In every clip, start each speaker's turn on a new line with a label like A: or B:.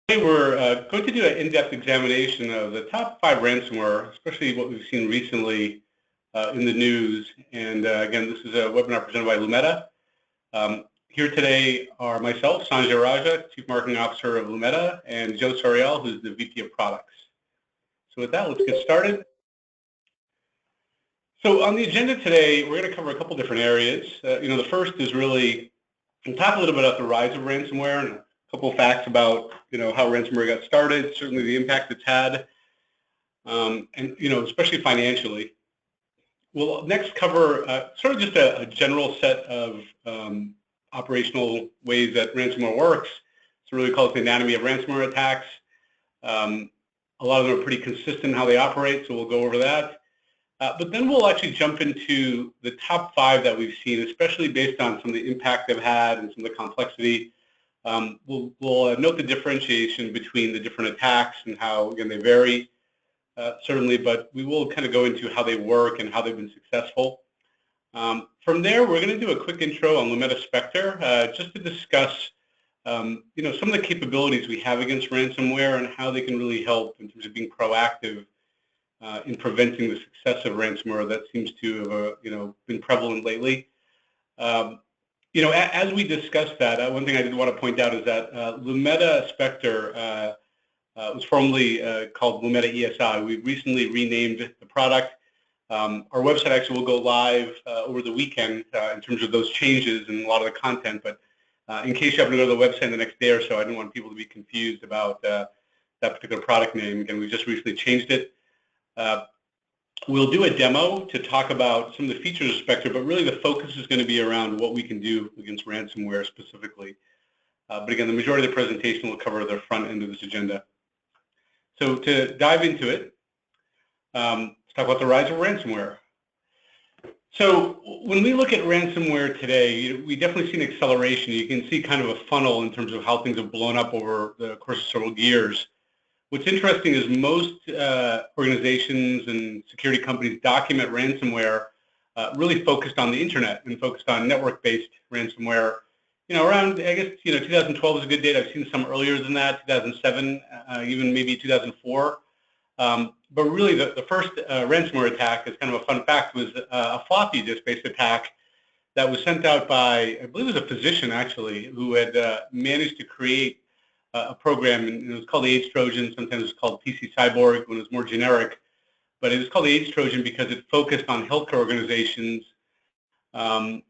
A: Today we're going to do an in-depth examination of the top 5 ransomware, especially what we've seen recently in the news. And again, this is a webinar presented by Lumeta. Here today are myself, Sanjay Raja, Chief Marketing Officer of Lumeta, and Joe Soriel, who's the VP of Products. So with that, let's get started. So on the agenda today, we're going to cover a couple different areas. The first is really, we'll talk a little bit about the rise of ransomware and a couple of facts about how ransomware got started, certainly the impact it's had, and especially financially. We'll next cover sort of just a general set of operational ways that ransomware works. It's really called the anatomy of ransomware attacks. A lot of them are pretty consistent in how they operate, so we'll go over that. But then we'll actually jump into the top 5 that we've seen, especially based on some of the impact they've had and some of the complexity. We'll note the differentiation between the different attacks and how, again, they vary, certainly, but we will kind of go into how they work and how they've been successful. From there, we're going to do a quick intro on Lumeta Spectre, just to discuss, some of the capabilities we have against ransomware and how they can really help in terms of being proactive in preventing the success of ransomware that seems to have, been prevalent lately. As we discussed that, one thing I did want to point out is that Lumeta Spectre was formerly called Lumeta ESI. We recently renamed the product. Our website actually will go live over the weekend in terms of those changes and a lot of the content, but in case you happen to go to the website the next day or so, I didn't want people to be confused about that particular product name. Again, we just recently changed it. We'll do a demo to talk about some of the features of Spectre, but really the focus is going to be around what we can do against ransomware specifically. But again, the majority of the presentation will cover the front end of this agenda. So to dive into it, let's talk about the rise of ransomware. So when we look at ransomware today, we definitely see an acceleration. You can see kind of a funnel in terms of how things have blown up over the course of several years. What's interesting is most organizations and security companies document ransomware really focused on the internet and focused on network-based ransomware. Around, I guess, 2012 is a good date. I've seen some earlier than that, 2007, even maybe 2004. But really, the first ransomware attack, as kind of a fun fact, was a floppy disk-based attack that was sent out by, I believe it was a physician, actually, who had managed to create a program, and it was called the AIDS Trojan. Sometimes it's called PC Cyborg when it was more generic, but it was called the AIDS Trojan because it focused on healthcare organizations, and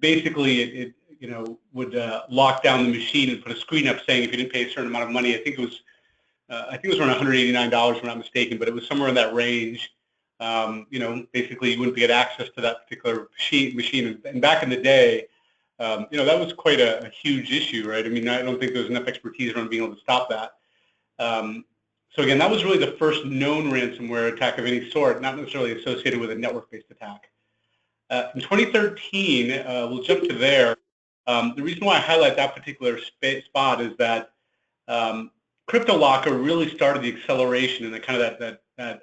A: basically it would lock down the machine and put a screen up saying if you didn't pay a certain amount of money, I think it was around $189 if I'm not mistaken, but it was somewhere in that range. Basically you wouldn't get access to that particular machine. And back in the day, that was quite a huge issue, right? I mean, I don't think there was enough expertise around being able to stop that. So again, that was really the first known ransomware attack of any sort, not necessarily associated with a network-based attack. In 2013, we'll jump to there. The reason why I highlight that particular spot is that CryptoLocker really started the acceleration and the kind of that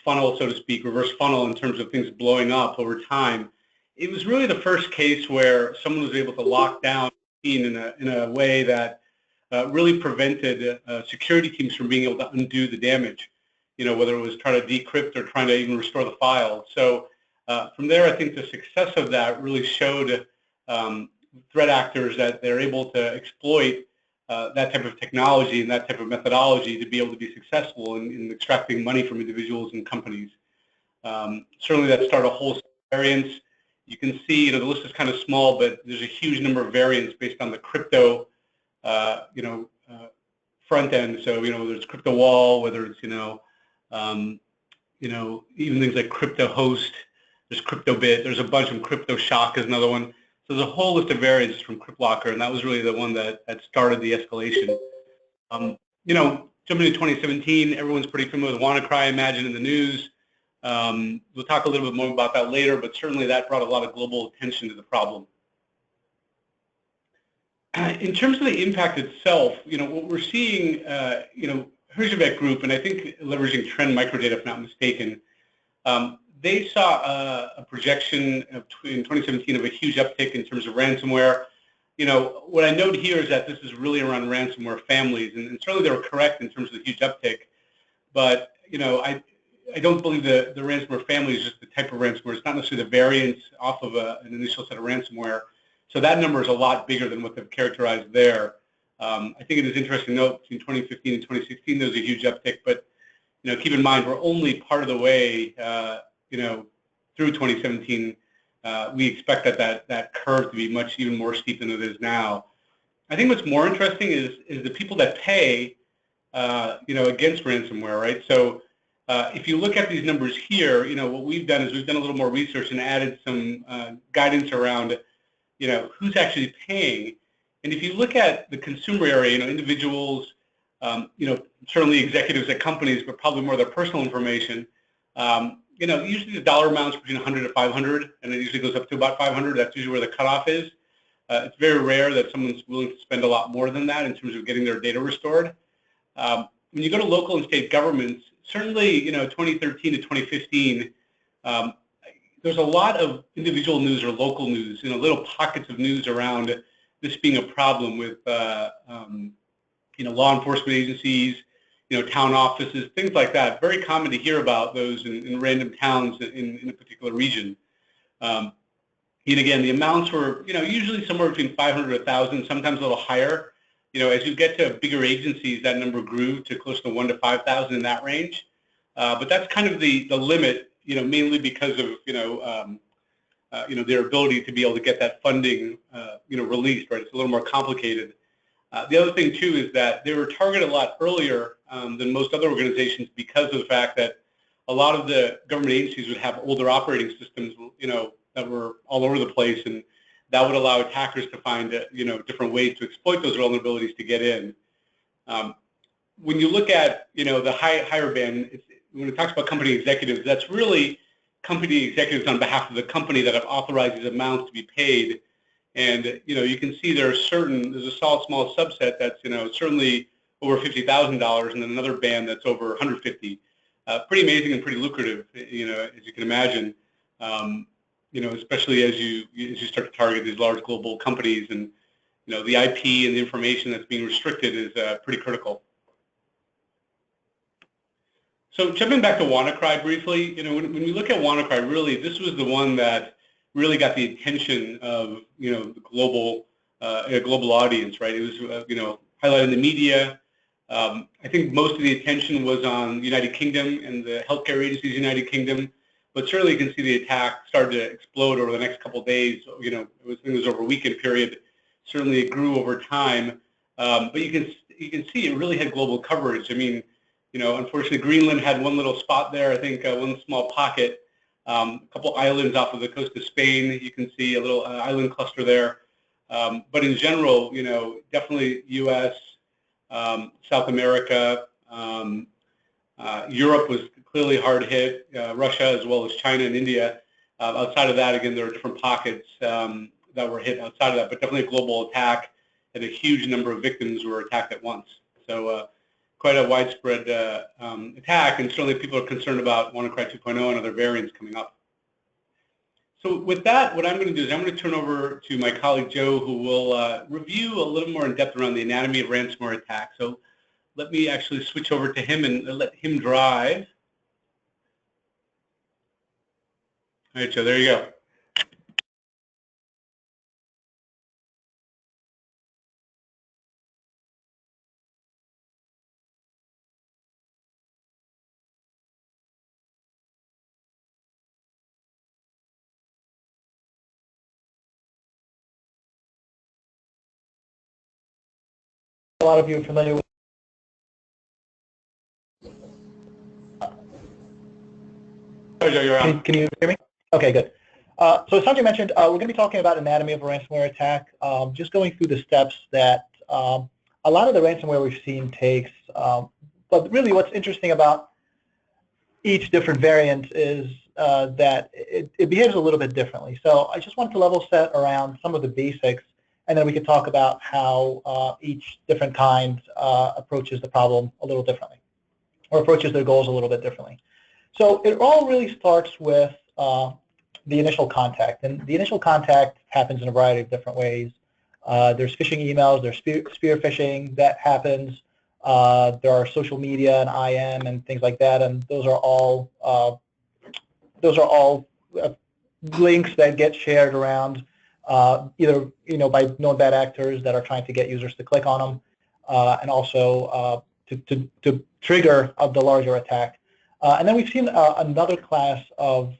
A: funnel, so to speak, reverse funnel in terms of things blowing up over time. It was really the first case where someone was able to lock down in a way that really prevented security teams from being able to undo the damage, whether it was trying to decrypt or trying to even restore the file. So from there, I think the success of that really showed threat actors that they're able to exploit that type of technology and that type of methodology to be able to be successful in extracting money from individuals and companies. Certainly that started a whole set of variants. You can see, the list is kind of small, but there's a huge number of variants based on the crypto, front end. So, whether it's crypto wall, whether it's, even things like crypto host, there's crypto bit, there's a bunch of crypto shock is another one. So there's a whole list of variants from CryptoLocker, and that was really the one that started the escalation. Jumping to 2017, everyone's pretty familiar with WannaCry, I imagine, in the news. We'll talk a little bit more about that later, but certainly that brought a lot of global attention to the problem. In terms of the impact itself, what we're seeing, Herjavec Group, and I think leveraging Trend Microdata, if not mistaken, they saw a projection in 2017 of a huge uptick in terms of ransomware. what I note here is that this is really around ransomware families, and certainly they were correct in terms of the huge uptick. But I don't believe the ransomware family is just the type of ransomware. It's not necessarily the variance off of an initial set of ransomware. So that number is a lot bigger than what they've characterized there. I think it is interesting to note between 2015 and 2016 there was a huge uptick, but keep in mind we're only part of the way through 2017. We expect that curve to be much even more steep than it is now. I think what's more interesting is the people that pay against ransomware, right? So if you look at these numbers here, what we've done is we've done a little more research and added some guidance around, who's actually paying. And if you look at the consumer area, individuals, certainly executives at companies, but probably more their personal information, usually the dollar amounts between 100 to 500, and it usually goes up to about 500. That's usually where the cutoff is. It's very rare that someone's willing to spend a lot more than that in terms of getting their data restored. When you go to local and state governments, certainly, 2013 to 2015, there's a lot of individual news or local news, little pockets of news around this being a problem with, law enforcement agencies, town offices, things like that. Very common to hear about those in random towns in a particular region. And again, the amounts were, usually somewhere between 500 to 1,000, sometimes a little higher. As you get to bigger agencies, that number grew to close to 1 to 5,000 in that range. But that's kind of the limit, mainly because of, their ability to be able to get that funding, released, right? It's a little more complicated. The other thing, too, is that they were targeted a lot earlier than most other organizations because of the fact that a lot of the government agencies would have older operating systems, that were all over the place, and that would allow attackers to find, different ways to exploit those vulnerabilities to get in. When you look at, the higher band, when it talks about company executives, that's really company executives on behalf of the company that have authorized these amounts to be paid. And, you can see there's a small subset that's, certainly over $50,000, and then another band that's over 150. Pretty amazing and pretty lucrative, as you can imagine. Especially as you start to target these large global companies, and the IP and the information that's being restricted is pretty critical. So jumping back to WannaCry briefly, when we look at WannaCry, really this was the one that really got the attention of the global audience, right? It was highlighted in the media. I think most of the attention was on the United Kingdom and the healthcare agencies in the United Kingdom. But certainly you can see the attack started to explode over the next couple of days. It was over a weekend period. Certainly it grew over time. But you can see it really had global coverage. I mean, unfortunately Greenland had one little spot there, I think one small pocket, a couple islands off of the coast of Spain. You can see a little island cluster there. But in general, definitely U.S., South America, Europe was clearly hard hit, Russia as well as China and India. Outside of that, again, there are different pockets that were hit outside of that, but definitely a global attack, and a huge number of victims were attacked at once. So quite a widespread attack, and certainly people are concerned about WannaCry 2.0 and other variants coming up. So with that, what I'm going to do is I'm going to turn over to my colleague Joe, who will review a little more in depth around the anatomy of ransomware attack. So let me actually switch over to him and let him drive. All right, Joe, there you go.
B: A lot of you are familiar with.
A: Sorry, Joe, you're on.
B: Can you hear me? Okay, good. So as Sanjay mentioned, we're going to be talking about anatomy of a ransomware attack, just going through the steps that a lot of the ransomware we've seen takes. But really what's interesting about each different variant is that it behaves a little bit differently. So I just wanted to level set around some of the basics, and then we can talk about how each different kind approaches the problem a little differently, or approaches their goals a little bit differently. So it all really starts with the initial contact, and the initial contact happens in a variety of different ways. There's phishing emails, there's spear phishing that happens. There are social media and IM and things like that, and those are all links that get shared around either by known bad actors that are trying to get users to click on them, and also to trigger the larger attack. And then we've seen another class of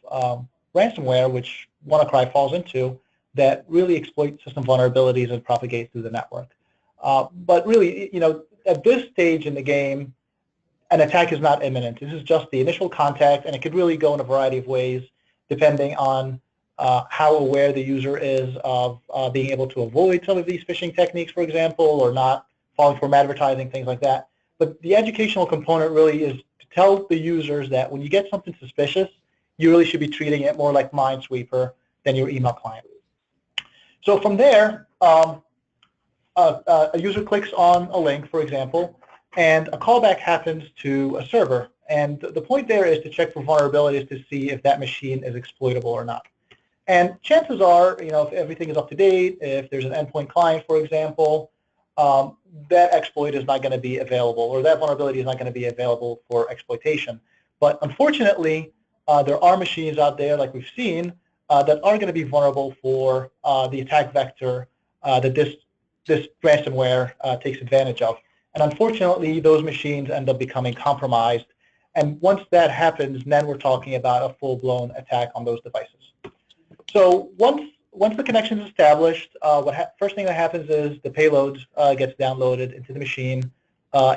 B: ransomware, which WannaCry falls into, that really exploit system vulnerabilities and propagate through the network. But really, at this stage in the game, an attack is not imminent. This is just the initial contact, and it could really go in a variety of ways, depending on how aware the user is of being able to avoid some of these phishing techniques, for example, or not falling for advertising, things like that. But the educational component really is to tell the users that when you get something suspicious, you really should be treating it more like Minesweeper than your email client. So from there, a user clicks on a link, for example, and a callback happens to a server. And the point there is to check for vulnerabilities to see if that machine is exploitable or not. And chances are, if everything is up to date, if there's an endpoint client, for example, that exploit is not going to be available, or that vulnerability is not going to be available for exploitation. But unfortunately, there are machines out there, like we've seen, that are going to be vulnerable for the attack vector that this ransomware takes advantage of. And unfortunately, those machines end up becoming compromised. And once that happens, then we're talking about a full-blown attack on those devices. So once the connection is established, first thing that happens is the payload gets downloaded into the machine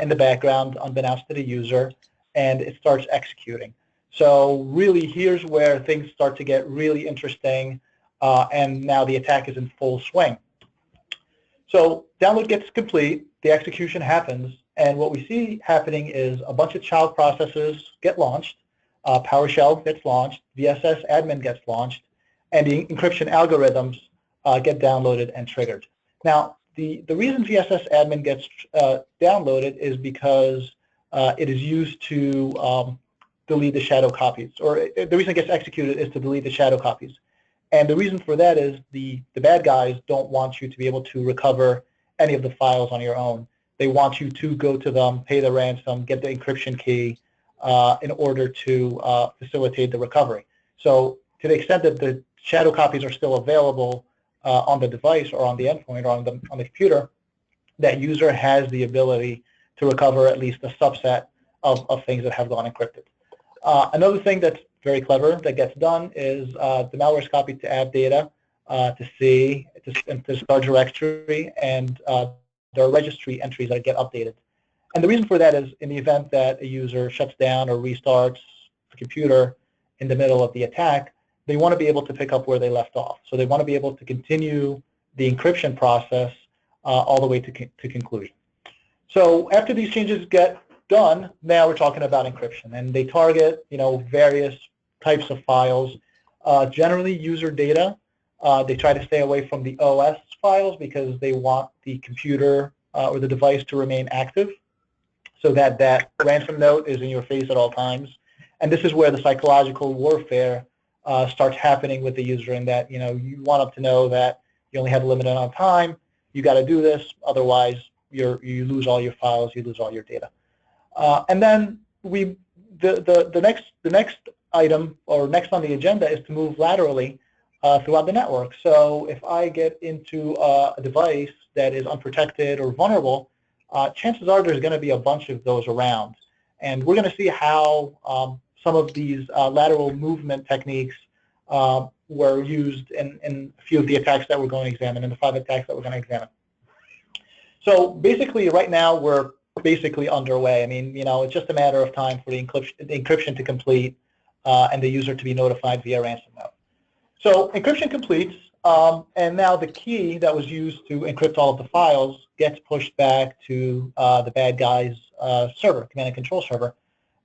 B: in the background, unbeknownst to the user, and it starts executing. So really, here's where things start to get really interesting, and now the attack is in full swing. So download gets complete, the execution happens, and what we see happening is a bunch of child processes get launched, PowerShell gets launched, VSS admin gets launched, and the encryption algorithms get downloaded and triggered. Now, the reason VSS admin gets downloaded is because it is used to delete the shadow copies, or the reason it gets executed is to delete the shadow copies. And the reason for that is the bad guys don't want you to be able to recover any of the files on your own. They want you to go to them, pay the ransom, get the encryption key in order to facilitate the recovery. So to the extent that the shadow copies are still available on the device or on the endpoint or on the computer, that user has the ability to recover at least a subset of things that have gone encrypted. Another thing that's very clever that gets done is the malware is copied to app data to start directory, and there are registry entries that get updated. And the reason for that is in the event that a user shuts down or restarts the computer in the middle of the attack, they want to be able to pick up where they left off. So they want to be able to continue the encryption process all the way to conclusion. So after these changes get done, now we're talking about encryption, and they target various types of files, generally user data. They try to stay away from the OS files because they want the computer or the device to remain active, so that ransom note is in your face at all times. And this is where the psychological warfare starts happening with the user, in that you want them to know that you only have a limited amount of time. You got to do this, otherwise you lose all your files, you lose all your data. And then the next item, or next on the agenda, is to move laterally throughout the network. So if I get into a device that is unprotected or vulnerable, chances are there's going to be a bunch of those around. And we're going to see how some of these lateral movement techniques were used in a few of the attacks that we're going to examine, in the 5 attacks that we're going to examine. So basically, right now, we're basically underway. I mean, it's just a matter of time for the encryption to complete and the user to be notified via Ransom Note. So encryption completes, and now the key that was used to encrypt all of the files gets pushed back to the bad guy's server, command and control server.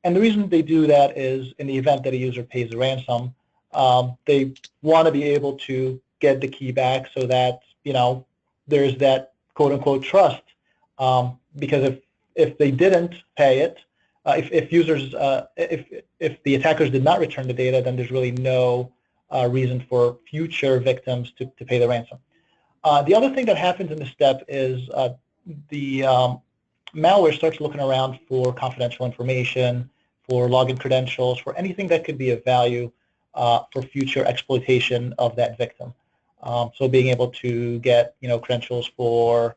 B: And the reason they do that is in the event that a user pays the ransom, they want to be able to get the key back so that, there's that quote-unquote trust. Because if they didn't pay it, if the attackers did not return the data, then there's really no reason for future victims to pay the ransom. The other thing that happens in this step is the malware starts looking around for confidential information, for login credentials, for anything that could be of value for future exploitation of that victim. So being able to get credentials for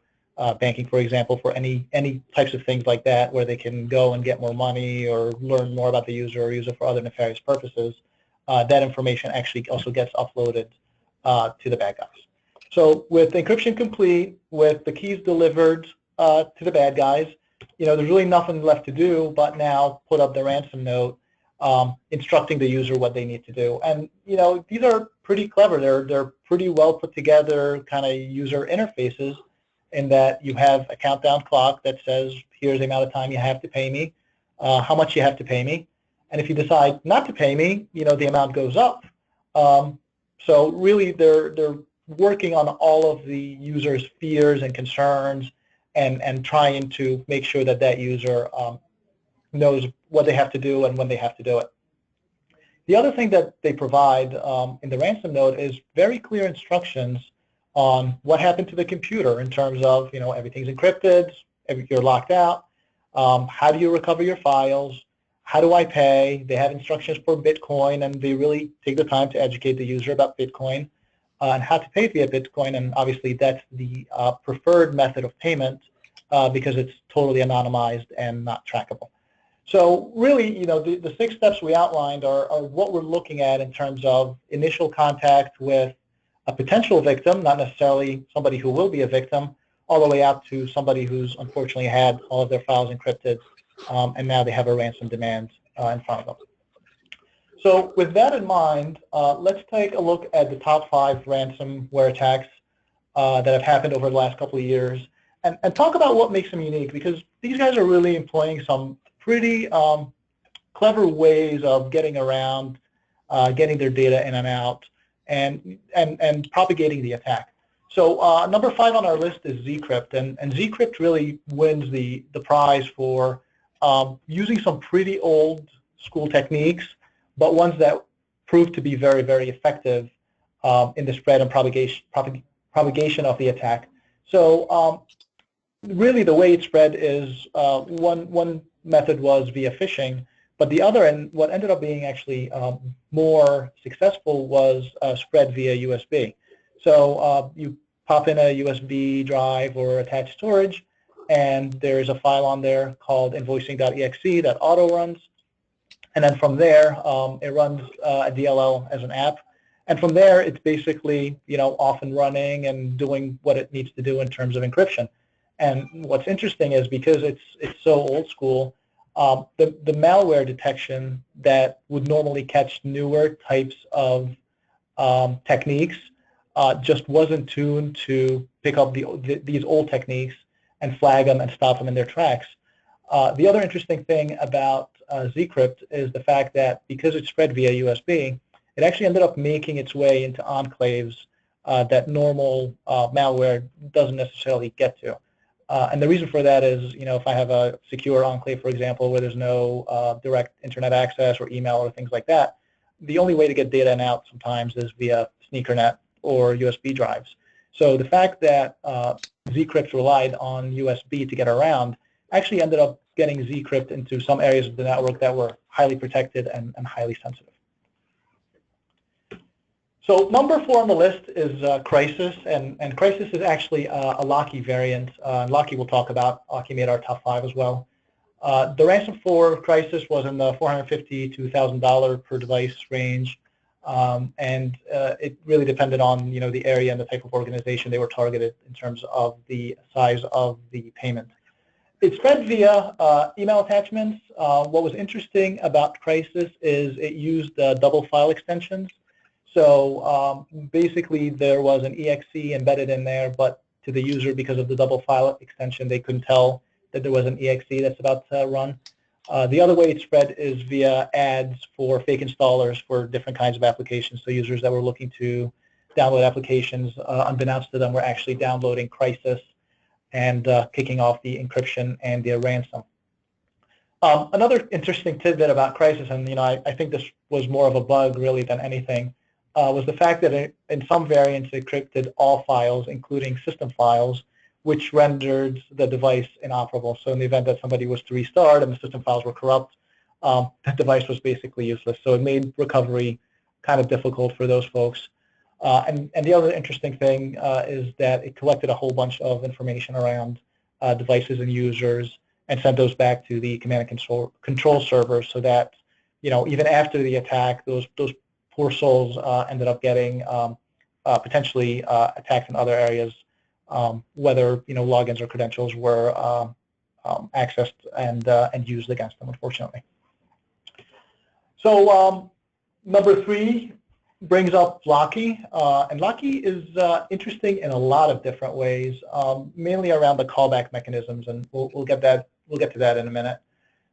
B: banking, for example, for any types of things like that, where they can go and get more money or learn more about the user or use it for other nefarious purposes. That information actually also gets uploaded to the bad guys. So with Encryption Complete, with the keys delivered to the bad guys, there's really nothing left to do but now put up the ransom note, instructing the user what they need to do. And these are pretty clever. They're pretty well put together kind of user interfaces, in that you have a countdown clock that says, here's the amount of time you have to pay me, how much you have to pay me, and if you decide not to pay me, the amount goes up. So really, they're working on all of the user's fears and concerns, and trying to make sure that that user knows what they have to do and when they have to do it. The other thing that they provide in the ransom note is very clear instructions on what happened to the computer, in terms of, everything's encrypted, you're locked out, how do you recover your files, how do I pay. They have instructions for Bitcoin, and they really take the time to educate the user about Bitcoin and how to pay via Bitcoin, and obviously that's the preferred method of payment because it's totally anonymized and not trackable. So really, the 6 steps we outlined are what we're looking at in terms of initial contact with a potential victim, not necessarily somebody who will be a victim, all the way out to somebody who's unfortunately had all of their files encrypted, and now they have a ransom demand in front of them. So with that in mind, let's take a look at the top 5 ransomware attacks that have happened over the last couple of years, and talk about what makes them unique, because these guys are really employing some pretty clever ways of getting around, getting their data in and out, and propagating the attack. So number 5 on our list is Zcrypt, and Zcrypt really wins the prize for using some pretty old school techniques, but ones that prove to be very, very effective in the spread and propagation of the attack. So really the way it spread is one method was via phishing, but the other, and what ended up being actually more successful, was spread via USB. So you pop in a USB drive or attached storage, and there's a file on there called invoicing.exe that auto runs, and then from there it runs a DLL as an app, and from there it's basically off and running and doing what it needs to do in terms of encryption. And what's interesting is, because it's so old school, the malware detection that would normally catch newer types of techniques just wasn't tuned to pick up these old techniques and flag them and stop them in their tracks. The other interesting thing about Zcrypt is the fact that because it spread via USB, it actually ended up making its way into enclaves that normal malware doesn't necessarily get to. And the reason for that is, if I have a secure enclave, for example, where there's no direct internet access or email or things like that, the only way to get data in and out sometimes is via sneakernet or USB drives. So the fact that Zcrypt relied on USB to get around actually ended up getting Zcrypt into some areas of the network that were highly protected and highly sensitive. So number 4 on the list is Crysis, and Crysis is actually a Locky variant. Locky we'll talk about. Locky made our top 5 as well. The ransom for Crysis was in the $450 to $1,000 per device range, and it really depended on the area and the type of organization they were targeted in terms of the size of the payment. It spread via email attachments. What was interesting about Crysis is it used double file extensions. So basically there was an exe embedded in there, but to the user, because of the double file extension, they couldn't tell that there was an exe that's about to run. The other way it spread is via ads for fake installers for different kinds of applications. So users that were looking to download applications, unbeknownst to them, were actually downloading Crysis and kicking off the encryption and the ransom. Another interesting tidbit about Crysis, and I think this was more of a bug really than anything, was the fact that in some variants it encrypted all files, including system files, which rendered the device inoperable. So in the event that somebody was to restart and the system files were corrupt, that device was basically useless. So it made recovery kind of difficult for those folks. And the other interesting thing is that it collected a whole bunch of information around devices and users and sent those back to the command and control server, so that, you know, even after the attack, those poor souls ended up getting potentially attacked in other areas, whether, you know, logins or credentials were accessed and used against them, unfortunately. So number 3 brings up Locky, and Locky is interesting in a lot of different ways, mainly around the callback mechanisms, and we'll get to that in a minute.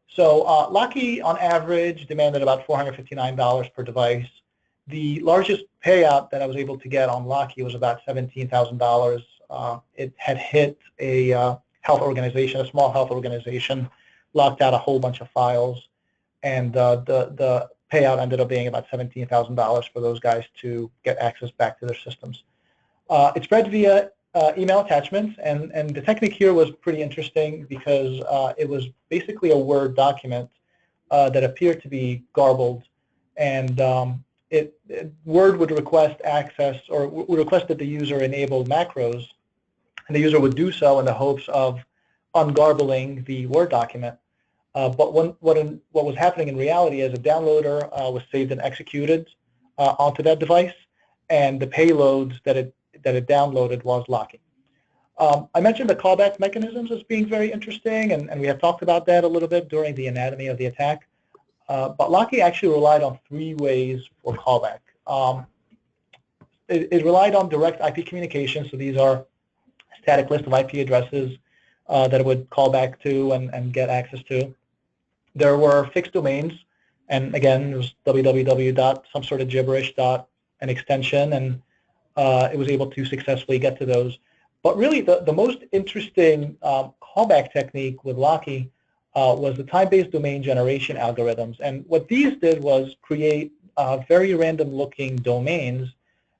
B: So Locky, on average, demanded about $459 per device. The largest payout that I was able to get on Locky was about $17,000. It had hit a health organization, a small health organization, locked out a whole bunch of files, and the payout ended up being about $17,000 for those guys to get access back to their systems. It spread via email attachments, and the technique here was pretty interesting because it was basically a Word document that appeared to be garbled, and Word would request access, or would request that the user enable macros, and the user would do so in the hopes of ungarbling the Word document. But what was happening in reality is a downloader was saved and executed onto that device, and the payload that it downloaded was Locky. I mentioned the callback mechanisms as being very interesting, and we have talked about that a little bit during the anatomy of the attack. But Locky actually relied on 3 ways for callback. It relied on direct IP communication, so these are static list of IP addresses that it would call back to and get access to. There were fixed domains, and again, it was www. some sort of gibberish dot an extension, and it was able to successfully get to those. But really, the most interesting callback technique with Locky was the time-based domain generation algorithms. And what these did was create very random-looking domains,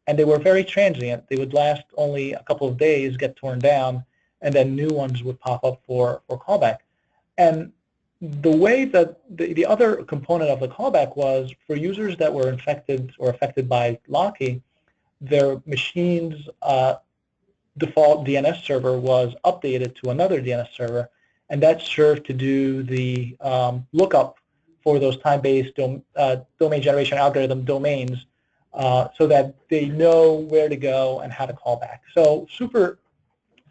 B: and they were very transient. They would last only a couple of days, get torn down, and then new ones would pop up for callback. And the way that the other component of the callback was for users that were infected or affected by Locky, their machine's default DNS server was updated to another DNS server, and that served to do the lookup for those time-based domain generation algorithm domains, so that they know where to go and how to call back. So super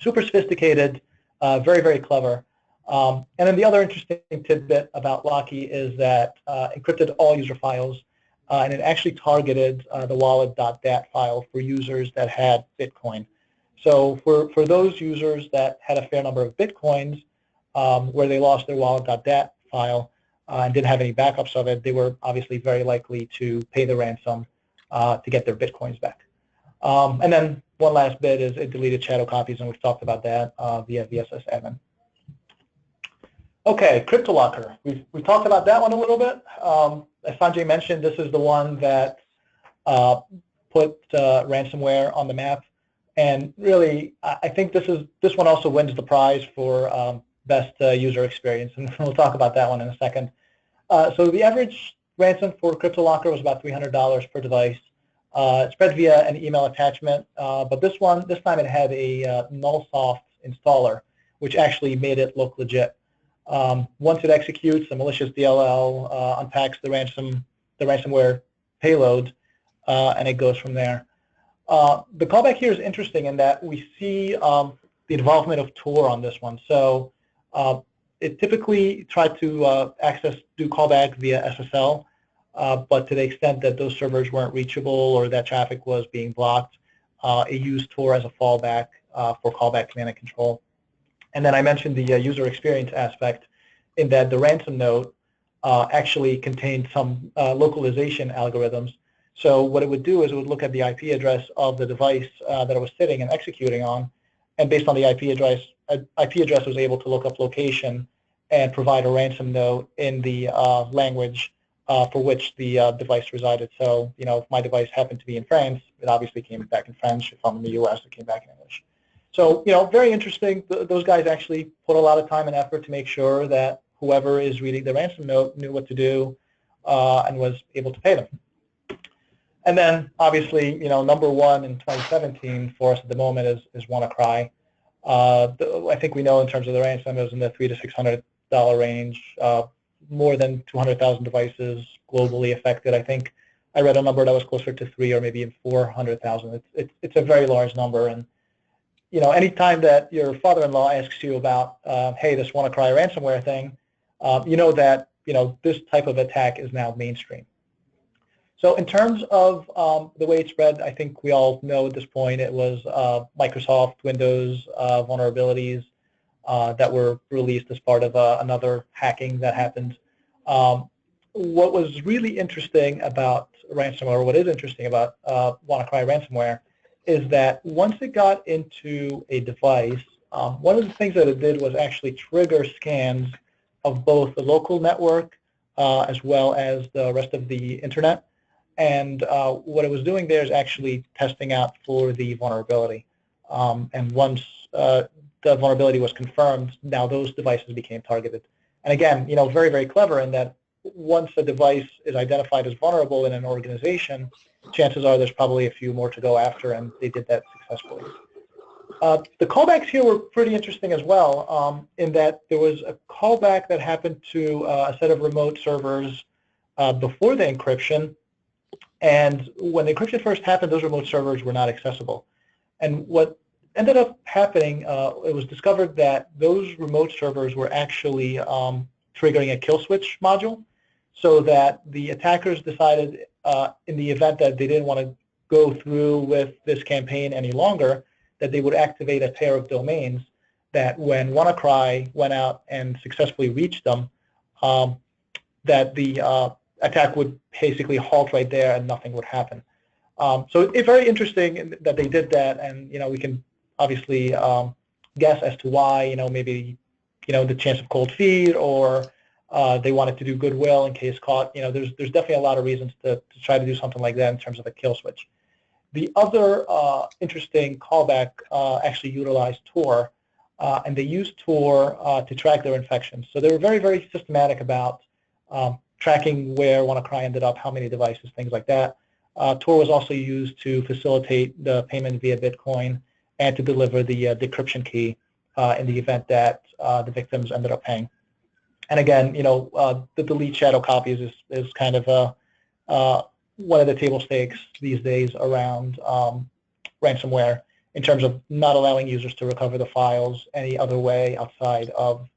B: sophisticated, very, very clever. And then the other interesting tidbit about Locky is that encrypted all user files, and it actually targeted the wallet.dat file for users that had Bitcoin. So for those users that had a fair number of Bitcoins, where they lost their wallet.dat file and didn't have any backups of it, they were obviously very likely to pay the ransom to get their Bitcoins back. And then one last bit is it deleted shadow copies, and we've talked about that via VSS admin. Okay, CryptoLocker. We've talked about that one a little bit. As Sanjay mentioned, this is the one that put ransomware on the map. And really, I think this one also wins the prize for best user experience, and we'll talk about that one in a second. So the average ransom for CryptoLocker was about $300 per device. Spread via an email attachment, but this time it had a nullsoft installer, which actually made it look legit. Once it executes, the malicious DLL unpacks the ransomware payload, and it goes from there. The callback here is interesting in that we see the involvement of Tor on this one. So it typically tried to do callback via SSL, but to the extent that those servers weren't reachable or that traffic was being blocked, it used Tor as a fallback for callback command and control. And then I mentioned the user experience aspect, in that the Ransom Note actually contained some localization algorithms. So what it would do is it would look at the IP address of the device that it was sitting and executing on, and based on the IP address was able to look up location and provide a ransom note in the language for which the device resided. So, if my device happened to be in France, it obviously came back in French. If I'm in the U.S., it came back in English. So, very interesting. Those guys actually put a lot of time and effort to make sure that whoever is reading the ransom note knew what to do and was able to pay them. And then, obviously, number one in 2017 for us at the moment is WannaCry. I think we know in terms of the ransom, it was in the $300 to $600 range. More than 200,000 devices globally affected. I think I read a number that was closer to 3 or maybe even 400,000. It's a very large number, and anytime that your father-in-law asks you about, hey, this WannaCry ransomware thing, you know that this type of attack is now mainstream. So in terms of the way it spread, I think we all know at this point it was Microsoft Windows vulnerabilities that were released as part of another hacking that happened. What was really interesting about ransomware, or what is interesting about WannaCry ransomware, is that once it got into a device, one of the things that it did was actually trigger scans of both the local network as well as the rest of the internet. And what it was doing there is actually testing out for the vulnerability. And once the vulnerability was confirmed, now those devices became targeted. And again, very, very clever in that once a device is identified as vulnerable in an organization, chances are there's probably a few more to go after, and they did that successfully. The callbacks here were pretty interesting as well, in that there was a callback that happened to a set of remote servers before the encryption, and when the encryption first happened, those remote servers were not accessible. And what ended up happening, it was discovered that those remote servers were actually triggering a kill switch module, so that the attackers decided in the event that they didn't want to go through with this campaign any longer, that they would activate a pair of domains that when WannaCry went out and successfully reached them, that the attack would basically halt right there and nothing would happen. So it's very interesting that they did that, and we can obviously guess as to why. Maybe the chance of cold feet, or they wanted to do goodwill in case caught. There's definitely a lot of reasons to try to do something like that in terms of a kill switch. The other interesting callback actually utilized Tor, and they used Tor to track their infections. So they were very, very systematic about tracking where WannaCry ended up, how many devices, things like that. Tor was also used to facilitate the payment via Bitcoin and to deliver the decryption key in the event that the victims ended up paying. And again, the delete shadow copies is kind of one of the table stakes these days around ransomware, in terms of not allowing users to recover the files any other way outside of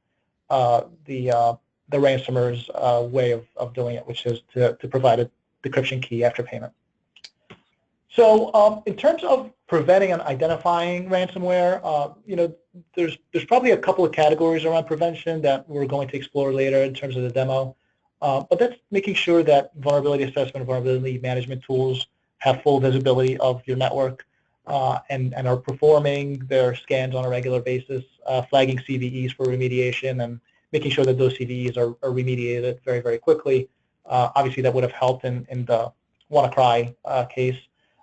B: the ransomer's way of doing it, which is to provide a decryption key after payment. So in terms of preventing and identifying ransomware, there's probably a couple of categories around prevention that we're going to explore later in terms of the demo. But that's making sure that vulnerability assessment and vulnerability management tools have full visibility of your network and are performing their scans on a regular basis, flagging CVEs for remediation, and making sure that those CVEs are remediated very, very quickly. Obviously, that would have helped in the WannaCry case.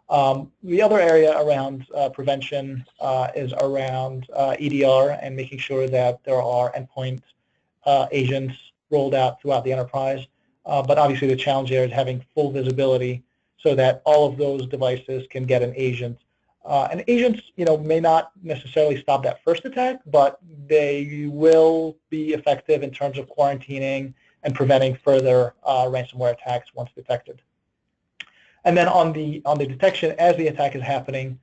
B: The other area around prevention is around EDR and making sure that there are endpoint agents rolled out throughout the enterprise. But obviously the challenge there is having full visibility so that all of those devices can get an agent. And agents, may not necessarily stop that first attack, but they will be effective in terms of quarantining and preventing further ransomware attacks once detected. And then on the detection as the attack is happening,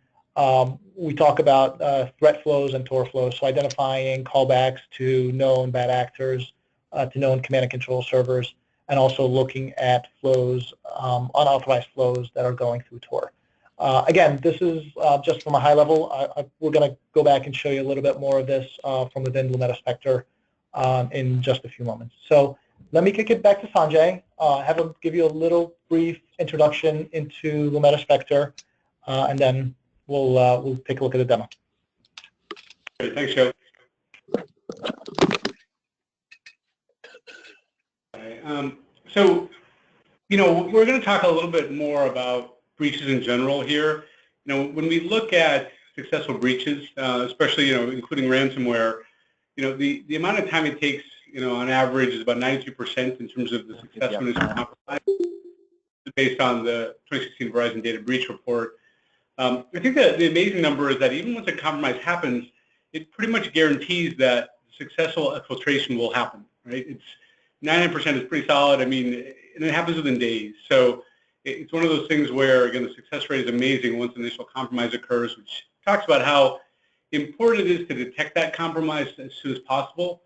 B: we talk about threat flows and Tor flows, so identifying callbacks to known bad actors, to known command and control servers, and also looking at flows, unauthorized flows that are going through Tor. Again, this is just from a high level. We're going to go back and show you a little bit more of this from within Lumeta Spectre in just a few moments. So let me kick it back to Sanjay, have him give you a little brief introduction into Lumeta Spectre, and then we'll take a look at the demo.
A: Great, thanks, Joe. So We're going to talk a little bit more about breaches in general here. When we look at successful breaches, especially, including ransomware, the amount of time it takes, on average is about 92% in terms of the success when it's compromised, based on the 2016 Verizon Data Breach Report. I think that the amazing number is that even once a compromise happens, it pretty much guarantees that successful exfiltration will happen, right? It's 99% is pretty solid. And it happens within days. So it's one of those things where, again, the success rate is amazing once initial compromise occurs, which talks about how important it is to detect that compromise as soon as possible.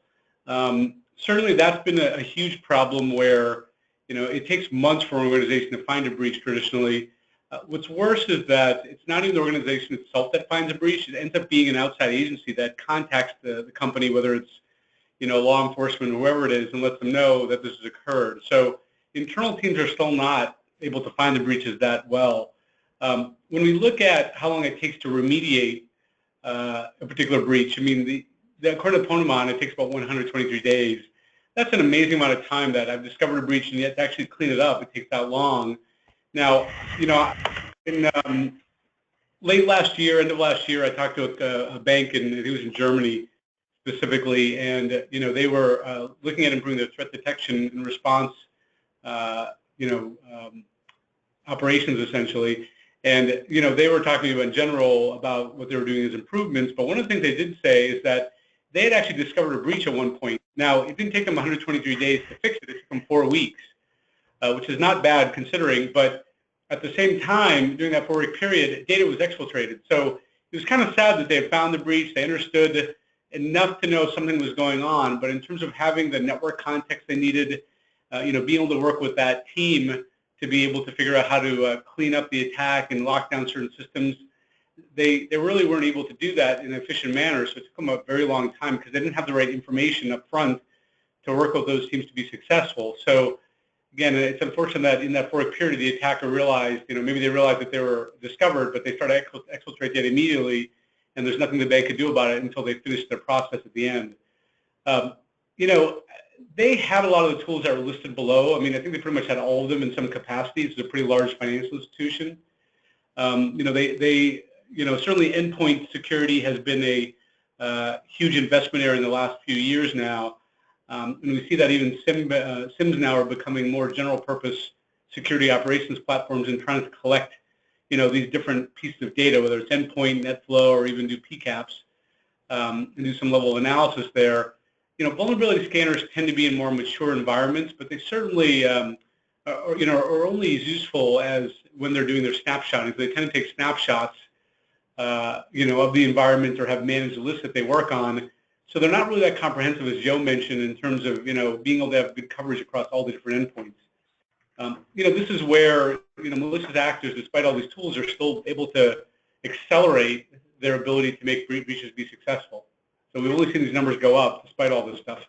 A: Certainly, that's been a huge problem where, it takes months for an organization to find a breach traditionally. What's worse is that it's not even the organization itself that finds a breach. It ends up being an outside agency that contacts the company, whether it's law enforcement or whoever it is, and lets them know that this has occurred. So internal teams are still not able to find the breaches that well. When we look at how long it takes to remediate a particular breach, according to Ponemon, it takes about 123 days. That's an amazing amount of time that I've discovered a breach, and yet to actually clean it up, it takes that long. Now, in late last year, end of last year, I talked to a bank, and it was in Germany specifically, and they were looking at improving their threat detection and response, operations essentially, and they were talking about in general about what they were doing as improvements. But one of the things they did say is that they had actually discovered a breach at one point. Now, it didn't take them 123 days to fix it; it took them 4 weeks, which is not bad considering. But at the same time, during that 4-week period, data was exfiltrated. So it was kind of sad that they had found the breach. They understood enough to know something was going on, but in terms of having the network context they needed, being able to work with that team to be able to figure out how to clean up the attack and lock down certain systems, they really weren't able to do that in an efficient manner. So it took them a very long time because they didn't have the right information up front to work with those teams to be successful. So again, it's unfortunate that in that 4-week period, the attacker realized, maybe they realized that they were discovered, but they started to exfiltrate data immediately, and there's nothing the bank could do about it until they finished their process at the end. They had a lot of the tools that were listed below. I think they pretty much had all of them in some capacity. It's a pretty large financial institution. Certainly endpoint security has been a huge investment area in the last few years now. And we see that even SIMs now are becoming more general purpose security operations platforms and trying to collect these different pieces of data, whether it's endpoint, NetFlow, or even do PCAPs, and do some level of analysis there. Vulnerability scanners tend to be in more mature environments, but they certainly are only as useful as when they're doing their snapshotting. They tend to take snapshots, of the environment or have managed the list that they work on. So they're not really that comprehensive, as Joe mentioned, in terms of being able to have good coverage across all the different endpoints. This is where malicious actors, despite all these tools, are still able to accelerate their ability to make breaches be successful. So we've only seen these numbers go up despite all this stuff.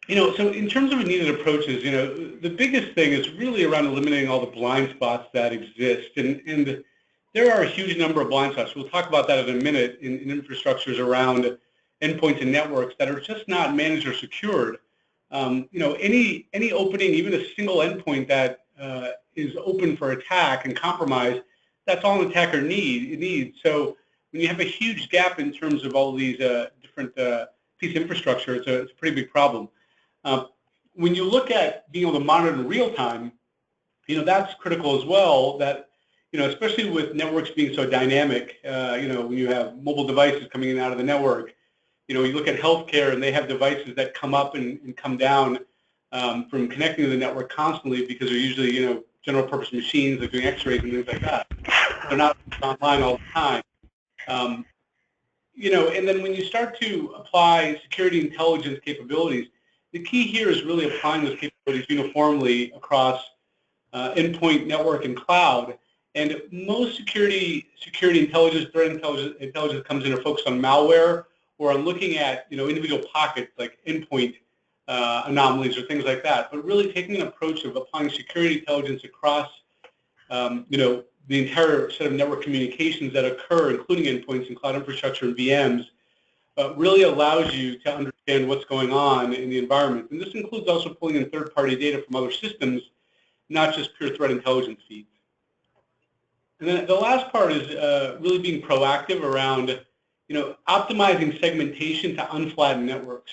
A: So in terms of needed approaches, the biggest thing is really around eliminating all the blind spots that exist, and there are a huge number of blind spots. We'll talk about that in a minute in infrastructures around endpoints and networks that are just not managed or secured. Any opening, even a single endpoint that is open for attack and compromise, that's all an attacker needs. So when you have a huge gap in terms of all these different piece of infrastructure, it's a pretty big problem. When you look at being able to monitor in real time, that's critical as well. That especially with networks being so dynamic, when you have mobile devices coming in and out of the network, you look at healthcare and they have devices that come up and come down from connecting to the network constantly because they're usually general purpose machines like doing X-rays and things like that. They're not online all the time. And then when you start to apply security intelligence capabilities, the key here is really applying those capabilities uniformly across endpoint, network, and cloud. And most security intelligence, threat intelligence comes in or focused on malware or on looking at individual pockets like endpoint anomalies or things like that. But really taking an approach of applying security intelligence across the entire set of network communications that occur, including endpoints and cloud infrastructure and VMs, really allows you to understand what's going on in the environment. And this includes also pulling in third-party data from other systems, not just pure threat intelligence feeds. And then the last part is really being proactive around, optimizing segmentation to unflattened networks.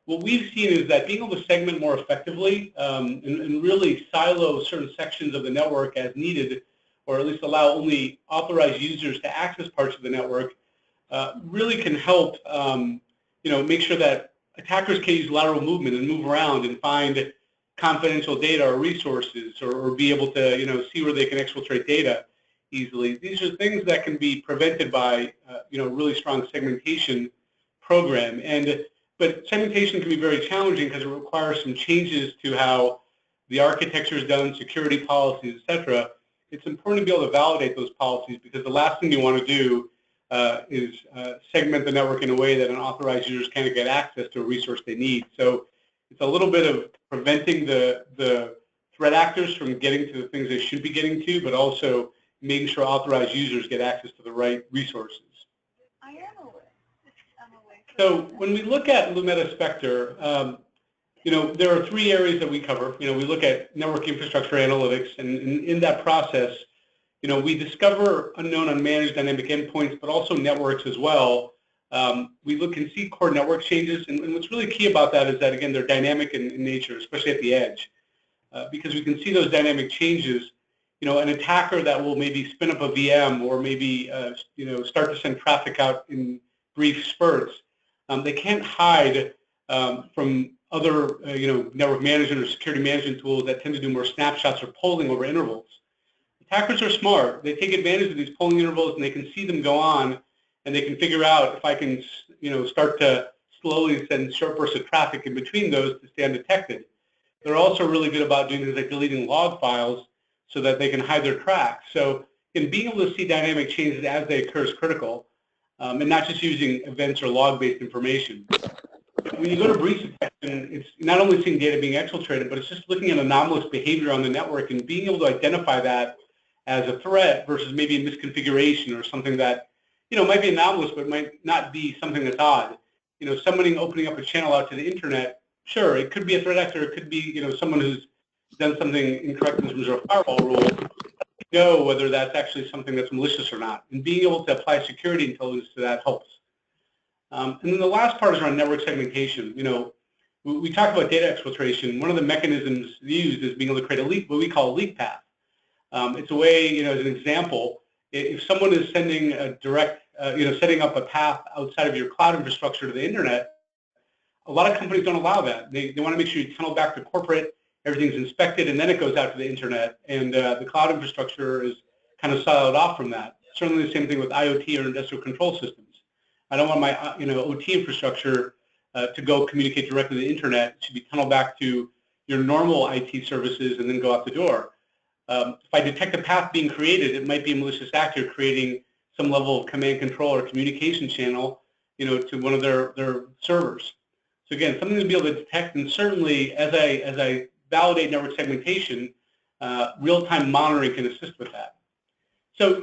A: What we've seen is that being able to segment more effectively and really silo certain sections of the network as needed, or at least allow only authorized users to access parts of the network, really can help, make sure that attackers can use lateral movement and move around and find confidential data or resources, or be able to, see where they can exfiltrate data easily. These are things that can be prevented by, really strong segmentation program. But segmentation can be very challenging because it requires some changes to how the architecture is done, security policies, etc. It's important to be able to validate those policies, because the last thing you want to do is segment the network in a way that unauthorized users can't get access to a resource they need. So it's a little bit of preventing the threat actors from getting to the things they should be getting to, but also making sure authorized users get access to the right resources.
C: I am aware.
A: So when we look at Lumeta Spectre, there are three areas that we cover. We look at network infrastructure analytics, and in that process, we discover unknown unmanaged dynamic endpoints, but also networks as well. We look and see core network changes, and what's really key about that is that, again, they're dynamic in nature, especially at the edge, because we can see those dynamic changes. An attacker that will maybe spin up a VM, or maybe start to send traffic out in brief spurts. They can't hide from other network management or security management tools that tend to do more snapshots or polling over intervals. Attackers are smart. They take advantage of these polling intervals, and they can see them go on, and they can figure out if I can start to slowly send short bursts of traffic in between those to stay undetected. They're also really good about doing things like deleting log files so that they can hide their tracks. So in being able to see dynamic changes as they occur is critical, and not just using events or log-based information. When you go to breach detection, it's not only seeing data being exfiltrated, but it's just looking at anomalous behavior on the network and being able to identify that as a threat versus maybe a misconfiguration or something that, might be anomalous, but might not be something that's odd. Somebody opening up a channel out to the internet, sure, it could be a threat actor, it could be, someone who's done something incorrect in terms of a firewall rule. Know whether that's actually something that's malicious or not, and being able to apply security intelligence to that helps. And then the last part is around network segmentation. We talk about data exfiltration. One of the mechanisms used is being able to create a leak, what we call a leak path. It's a way, as an example, if someone is sending a direct, setting up a path outside of your cloud infrastructure to the internet, a lot of companies don't allow that. They want to make sure you tunnel back to corporate, everything's inspected, and then it goes out to the internet, and the cloud infrastructure is kind of siloed off from that. Certainly the same thing with IoT or industrial control systems. I don't want my OT infrastructure to go communicate directly to the internet. It should be tunneled back to your normal IT services and then go out the door. If I detect a path being created, it might be a malicious actor creating some level of command control or communication channel, to one of their servers. So again, something to be able to detect, and certainly as I validate network segmentation, real-time monitoring can assist with that. So,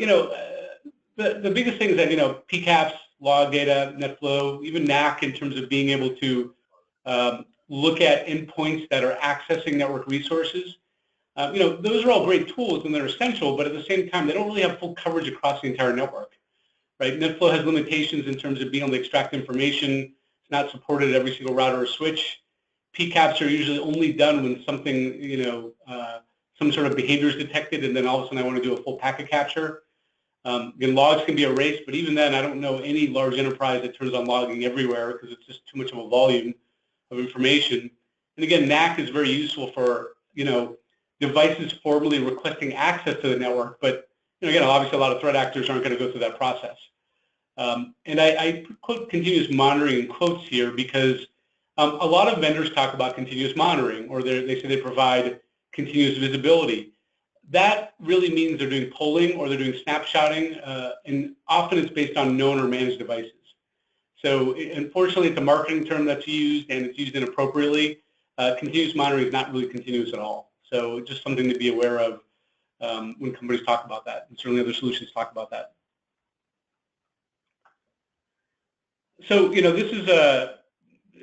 A: the biggest thing is that, PCAPs, log data, NetFlow, even NAC in terms of being able to look at endpoints that are accessing network resources. Those are all great tools and they're essential, but at the same time, they don't really have full coverage across the entire network, right? NetFlow has limitations in terms of being able to extract information. It's not supported at every single router or switch. PCAPs are usually only done when something, some sort of behavior is detected, and then all of a sudden I want to do a full packet capture. Again, logs can be erased, but even then, I don't know any large enterprise that turns on logging everywhere because it's just too much of a volume of information. And again, NAC is very useful for, devices formally requesting access to the network, but, again, obviously a lot of threat actors aren't going to go through that process. And I put continuous monitoring in quotes here because a lot of vendors talk about continuous monitoring, or they say they provide continuous visibility. That really means they're doing polling or they're doing snapshotting, and often it's based on known or managed devices. So unfortunately, it's a marketing term that's used, and it's used inappropriately. Continuous monitoring is not really continuous at all. So just something to be aware of when companies talk about that, and certainly other solutions talk about that. So, this is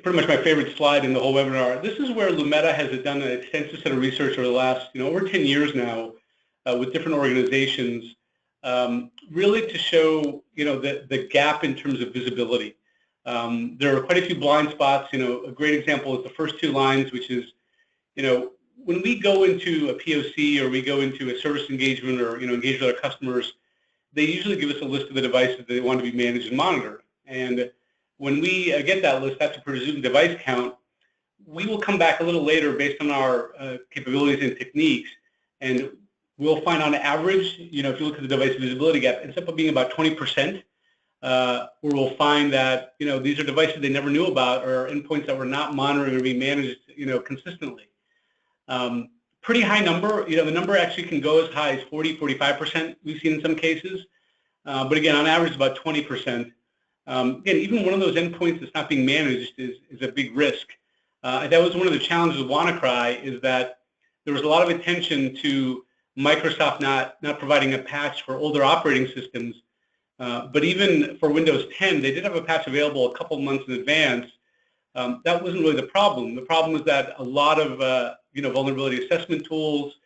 A: pretty much my favorite slide in the whole webinar. This is where Lumeta has done an extensive set of research over the last, over 10 years now with different organizations, really to show, the gap in terms of visibility. There are quite a few blind spots. A great example is the first two lines, which is, when we go into a POC or we go into a service engagement or, engage with our customers, they usually give us a list of the devices that they want to be managed and monitored. And when we get that list, that's a presumed device count, we will come back a little later based on our capabilities and techniques, and we'll find on average, if you look at the device visibility gap, it's up being about 20%, where we'll find that, these are devices they never knew about or endpoints that were not monitoring or being managed, consistently. Pretty high number. The number actually can go as high as 40, 45% we've seen in some cases. But again, on average, about 20%. Again, even one of those endpoints that's not being managed is a big risk. That was one of the challenges with WannaCry, is that there was a lot of attention to Microsoft not providing a patch for older operating systems. But even for Windows 10, they did have a patch available a couple months in advance. That wasn't really the problem. The problem was that a lot of vulnerability assessment tools,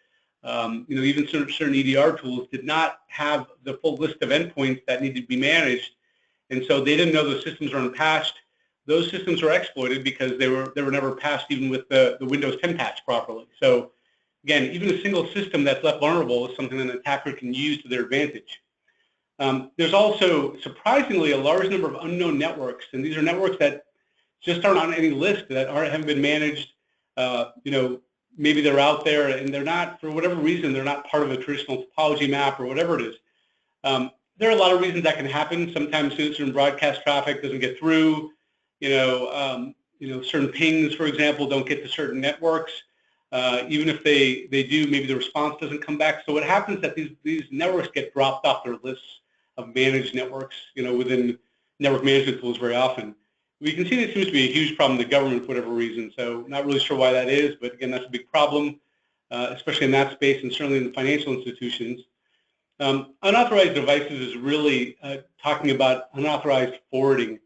A: even certain EDR tools did not have the full list of endpoints that needed to be managed, and so they didn't know those systems were unpatched. Those systems were exploited because they were never patched even with the Windows 10 patch properly. So again, even a single system that's left vulnerable is something that an attacker can use to their advantage. There's also surprisingly a large number of unknown networks, and these are networks that just aren't on any list, that haven't been managed. Maybe they're out there and they're not, for whatever reason, they're not part of a traditional topology map or whatever it is. There are a lot of reasons that can happen. Sometimes certain broadcast traffic doesn't get through. Certain pings, for example, don't get to certain networks. Even if they do, maybe the response doesn't come back. So what happens is that these networks get dropped off their lists of managed networks, within network management tools very often. We can see that seems to be a huge problem in the government for whatever reason, so not really sure why that is, but again, that's a big problem, especially in that space and certainly in the financial institutions. Unauthorized devices is really talking about unauthorized forwarding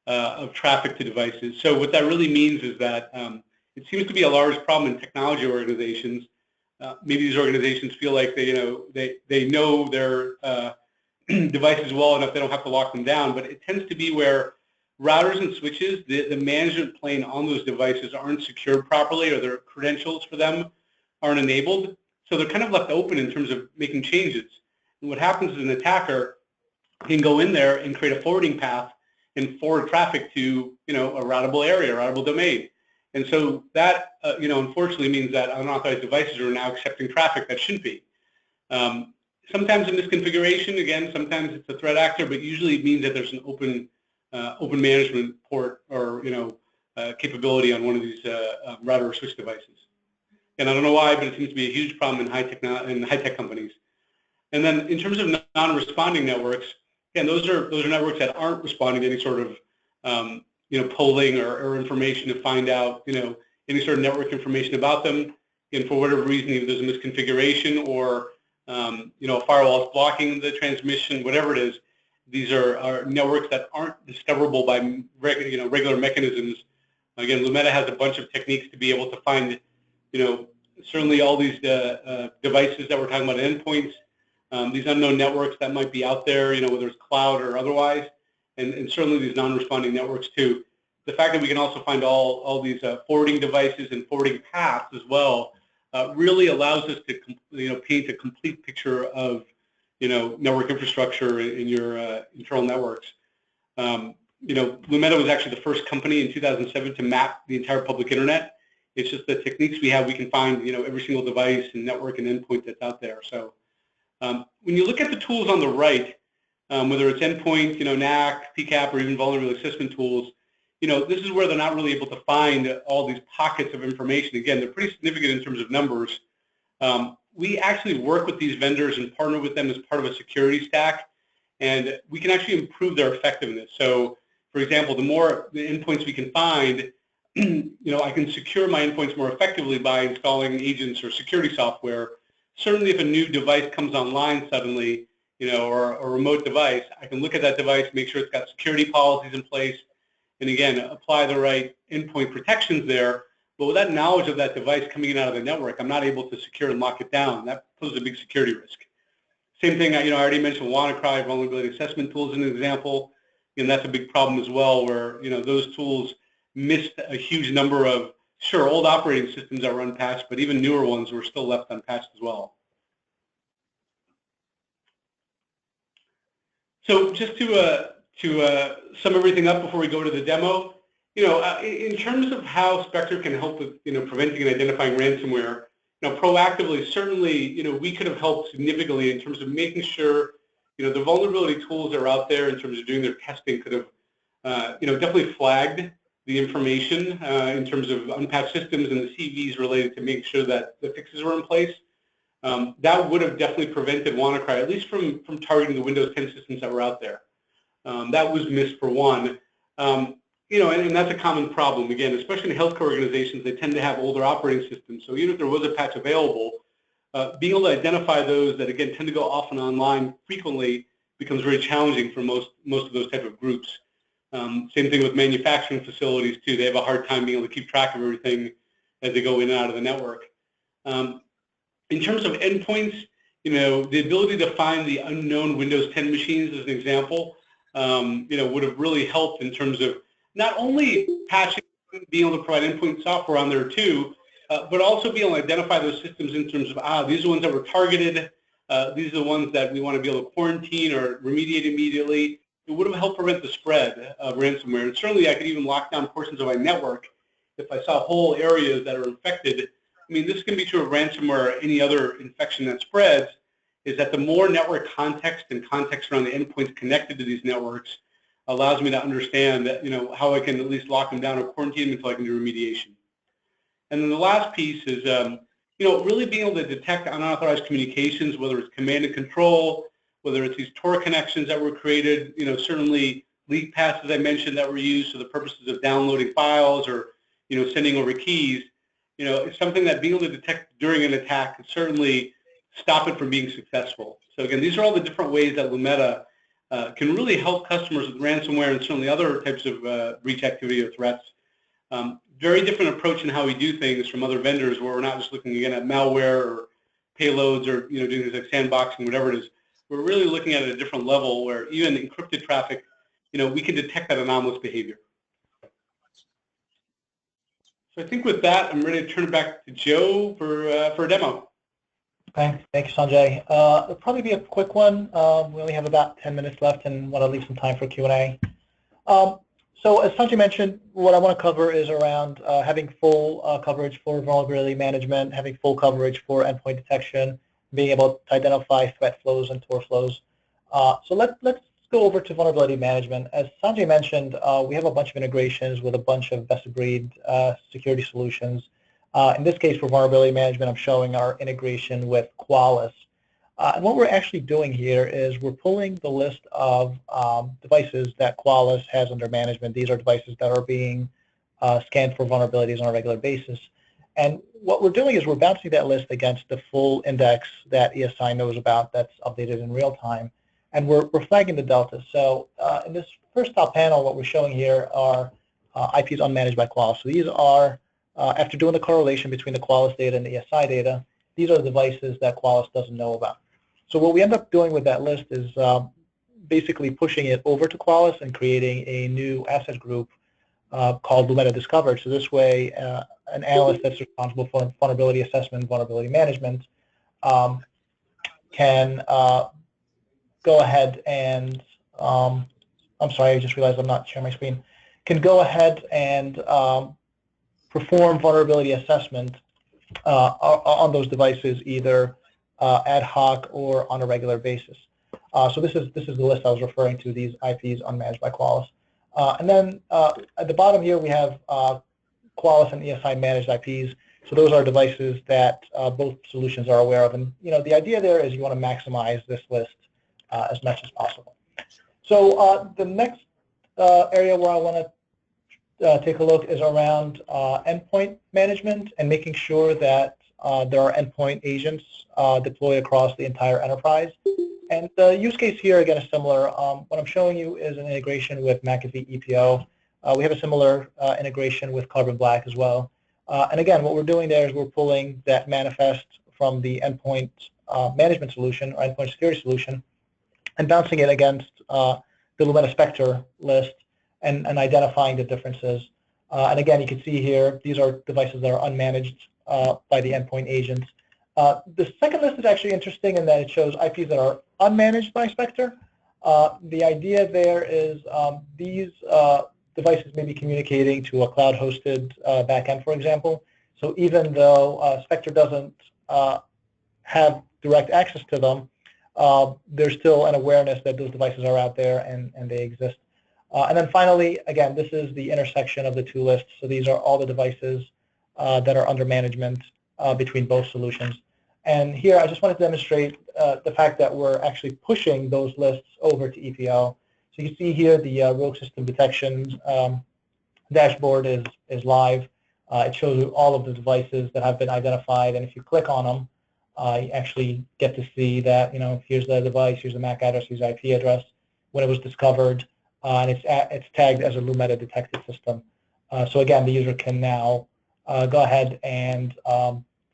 A: of traffic to devices. So what that really means is that it seems to be a large problem in technology organizations. Maybe these organizations feel like they know their devices well enough they don't have to lock them down, but it tends to be where routers and switches, the management plane on those devices aren't secured properly, or their credentials for them aren't enabled. So they're kind of left open in terms of making changes. And what happens is an attacker can go in there and create a forwarding path and forward traffic to, a routable area, a routable domain. And so that, unfortunately means that unauthorized devices are now accepting traffic that shouldn't be. Sometimes a misconfiguration, again, sometimes it's a threat actor, but usually it means that there's an open management port or capability on one of these router or switch devices. And I don't know why, but it seems to be a huge problem in high-tech companies. And then in terms of non-responding networks, again, those are networks that aren't responding to any sort of polling or information to find out any sort of network information about them. And for whatever reason, either there's a misconfiguration or a firewall is blocking the transmission, whatever it is. These are networks that aren't discoverable by regular mechanisms. Again, Lumeta has a bunch of techniques to be able to find, certainly all these devices that we're talking about, endpoints, these unknown networks that might be out there, whether it's cloud or otherwise, and certainly these non-responding networks too. The fact that we can also find all these forwarding devices and forwarding paths as well really allows us to paint a complete picture of network infrastructure in your internal networks. Lumeta was actually the first company in 2007 to map the entire public internet. It's just the techniques we have, we can find every single device and network and endpoint that's out there. So when you look at the tools on the right, whether it's endpoint, NAC, PCAP, or even vulnerability assessment tools, this is where they're not really able to find all these pockets of information. Again, they're pretty significant in terms of numbers. We actually work with these vendors and partner with them as part of a security stack, and we can actually improve their effectiveness. So, for example, the more the endpoints we can find, I can secure my endpoints more effectively by installing agents or security software. Certainly, if a new device comes online suddenly, or a remote device, I can look at that device, make sure it's got security policies in place, and again, apply the right endpoint protections there. But without knowledge of that device coming in out of the network, I'm not able to secure and lock it down. That poses a big security risk. Same thing, I already mentioned WannaCry, vulnerability assessment tools as an example. And that's a big problem as well, where those tools missed a huge number of, sure, old operating systems that were unpatched, but even newer ones were still left unpatched as well. So just to sum everything up before we go to the demo, in terms of how Spectre can help with preventing and identifying ransomware, proactively, certainly, we could have helped significantly in terms of making sure, the vulnerability tools that are out there in terms of doing their testing could have, definitely flagged the information in terms of unpatched systems and the CVs related to making sure that the fixes were in place. That would have definitely prevented WannaCry, at least from targeting the Windows 10 systems that were out there. That was missed for one. And that's a common problem. Again, especially in healthcare organizations, they tend to have older operating systems. So even if there was a patch available, being able to identify those that, again, tend to go off and online frequently becomes very challenging for most of those type of groups. Same thing with manufacturing facilities, too. They have a hard time being able to keep track of everything as they go in and out of the network. In terms of endpoints, the ability to find the unknown Windows 10 machines, as an example, would have really helped in terms of not only patching, being able to provide endpoint software on there too, but also being able to identify those systems in terms of, these are the ones that were targeted, these are the ones that we want to be able to quarantine or remediate immediately. It would have helped prevent the spread of ransomware. And certainly I could even lock down portions of my network if I saw whole areas that are infected. I mean, this can be true of ransomware or any other infection that spreads, is that the more network context and context around the endpoints connected to these networks allows me to understand that, how I can at least lock them down or quarantine them until I can do remediation. And then the last piece is, really being able to detect unauthorized communications, whether it's command and control, whether it's these Tor connections that were created, certainly leak paths, as I mentioned, that were used for the purposes of downloading files or, sending over keys. It's something that being able to detect during an attack can certainly stop it from being successful. So again, these are all the different ways that Lumeta can really help customers with ransomware and certainly other types of breach activity or threats. Very different approach in how we do things from other vendors, where we're not just looking again at malware or payloads or doing things like sandboxing, whatever it is. We're really looking at it at a different level where even encrypted traffic, we can detect that anomalous behavior. So I think with that, I'm ready to turn it back to Joe for a demo.
B: Okay, thank you, Sanjay. It'll probably be a quick one. We only have about 10 minutes left and want to leave some time for Q&A. So as Sanjay mentioned, what I want to cover is around having full coverage for vulnerability management, having full coverage for endpoint detection, being able to identify threat flows and Tor flows. So let's go over to vulnerability management. As Sanjay mentioned, we have a bunch of integrations with a bunch of best-of-breed security solutions. In this case, for vulnerability management, I'm showing our integration with Qualys. And what we're actually doing here is we're pulling the list of devices that Qualys has under management. These are devices that are being scanned for vulnerabilities on a regular basis. And what we're doing is we're bouncing that list against the full index that ESI knows about that's updated in real time. And we're flagging the delta. So in this first top panel, what we're showing here are IPs unmanaged by Qualys. So these are, after doing the correlation between the Qualys data and the ESI data, these are the devices that Qualys doesn't know about. So what we end up doing with that list is basically pushing it over to Qualys and creating a new asset group called Lumeta Discovered. So this way, an analyst that's responsible for vulnerability assessment, vulnerability management, can go ahead and, I'm sorry, I just realized I'm not sharing my screen, can go ahead and perform vulnerability assessment on those devices, either ad hoc or on a regular basis. So this is the list I was referring to, these IPs unmanaged by Qualys. And then at the bottom here we have Qualys and ESI managed IPs. So those are devices that both solutions are aware of. And the idea there is you want to maximize this list as much as possible. So the next area where I want to take a look is around endpoint management and making sure that there are endpoint agents deployed across the entire enterprise. And the use case here, again, is similar. What I'm showing you is an integration with McAfee EPO. We have a similar integration with Carbon Black as well. And again, what we're doing there is we're pulling that manifest from the endpoint management solution or endpoint security solution and bouncing it against the Lumeta Spectre list and identifying the differences. And again, you can see here, these are devices that are unmanaged by the endpoint agents. The second list is actually interesting in that it shows IPs that are unmanaged by Spectre. The idea there is these devices may be communicating to a cloud-hosted backend, for example. So even though Spectre doesn't have direct access to them, there's still an awareness that those devices are out there and they exist. And then finally, again, this is the intersection of the two lists. So these are all the devices that are under management between both solutions. And here I just want to demonstrate the fact that we're actually pushing those lists over to EPO. So you can see here the rogue system detection dashboard is live. It shows you all of the devices that have been identified, and if you click on them, you actually get to see that, here's the device, here's the MAC address, here's the IP address, when it was discovered, and it's tagged as a Lumeta detected system. So again, the user can now go ahead and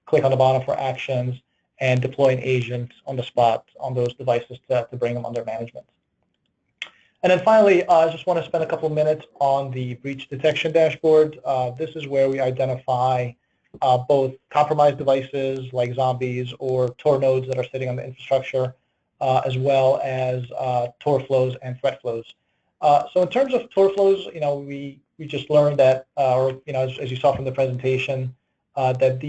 B: click on the bottom for actions and deploy an agent on the spot on those devices to bring them under management. And then finally, I just want to spend a couple of minutes on the breach detection dashboard. This is where we identify both compromised devices like zombies or Tor nodes that are sitting on the infrastructure, as well as Tor flows and threat flows. So in terms of Tor flows, we just learned that, as you saw from the presentation, that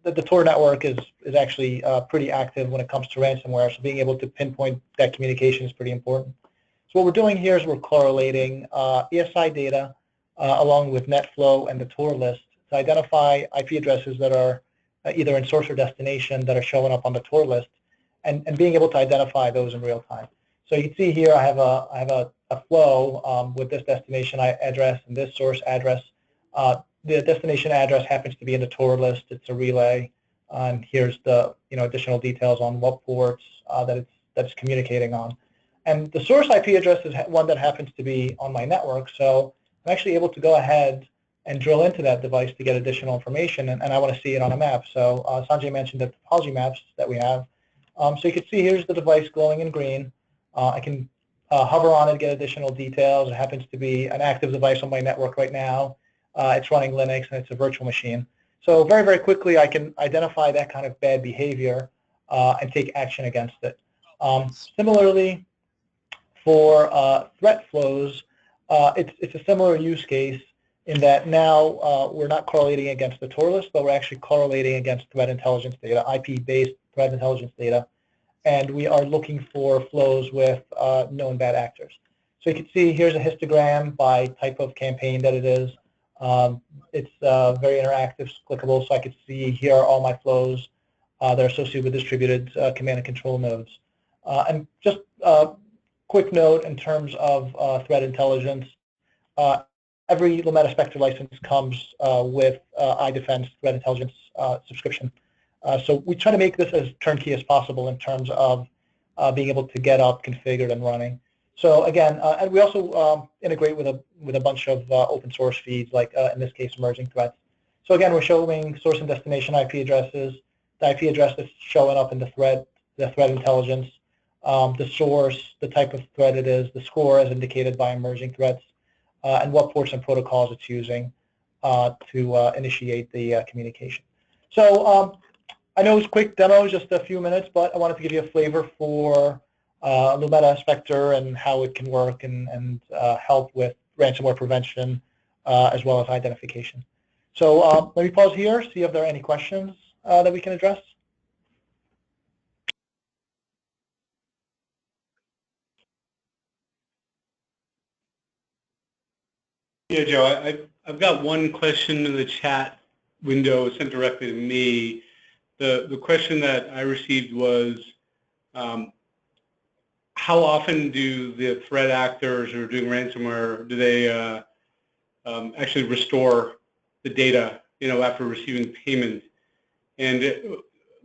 B: that the Tor network is actually pretty active when it comes to ransomware. So being able to pinpoint that communication is pretty important. So what we're doing here is we're correlating ESI data along with NetFlow and the Tor list to identify IP addresses that are either in source or destination that are showing up on the Tor list, and being able to identify those in real time. So you can see here I have a flow with this destination address and this source address. The destination address happens to be in the Tor list. It's a relay, and here's the additional details on what ports that it's communicating on. And the source IP address is one that happens to be on my network, so I'm actually able to go ahead and drill into that device to get additional information, and I want to see it on a map. So Sanjay mentioned the topology maps that we have. So you can see here's the device glowing in green. I can hover on it, get additional details. It happens to be an active device on my network right now. It's running Linux, and it's a virtual machine. So very, very quickly, I can identify that kind of bad behavior and take action against it. Similarly, for threat flows, it's a similar use case in that now we're not correlating against the Tor list, but we're actually correlating against threat intelligence data, IP-based threat intelligence data, and we are looking for flows with known bad actors. So you can see here's a histogram by type of campaign that it is. It's very interactive, clickable, so I can see here are all my flows that are associated with distributed command and control nodes. And just quick note in terms of threat intelligence, every Lumeta Spectre license comes with iDefense threat intelligence subscription. So we try to make this as turnkey as possible in terms of being able to get up, configured, and running. So again, and we also integrate with a bunch of open source feeds, like in this case, emerging threats. So again, we're showing source and destination IP addresses, the IP address that's showing up in the threat intelligence, the source, the type of threat it is, the score as indicated by emerging threats, and what ports and protocols it's using to initiate the communication. So I know it's a quick demo, just a few minutes, but I wanted to give you a flavor for Lumeta Spectre and how it can work and help with ransomware prevention as well as identification. So let me pause here, see if there are any questions that we can address.
A: Yeah, Joe, I've got one question in the chat window sent directly to me. The question that I received was, how often do the threat actors who are doing ransomware, do they actually restore the data, after receiving payment? And